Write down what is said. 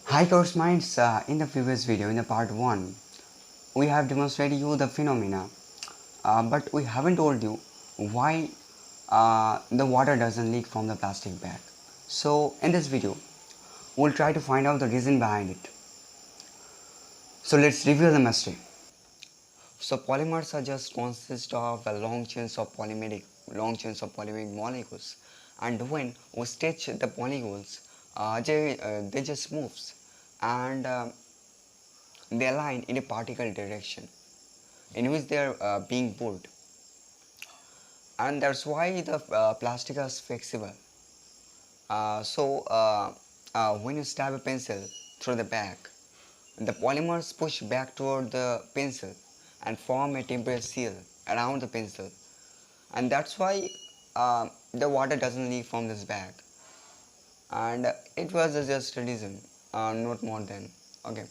Hi course minds, in the previous video in the part 1 we have demonstrated you the phenomena, but we haven't told you why the water doesn't leak from the plastic bag. So in this video we'll try to find out the reason behind it. So let's reveal the mystery. So polymers are just consist of long chains of polymeric molecules, and when we stretch the molecules, they just moves, and they align in a particle direction in which they are being pulled, and that's why the plastic is flexible. So when you stab a pencil through the back, the polymers push back toward the pencil and form a temporary seal around the pencil, and that's why the water doesn't leak from this bag. And it was just a reason, not more than. Okay.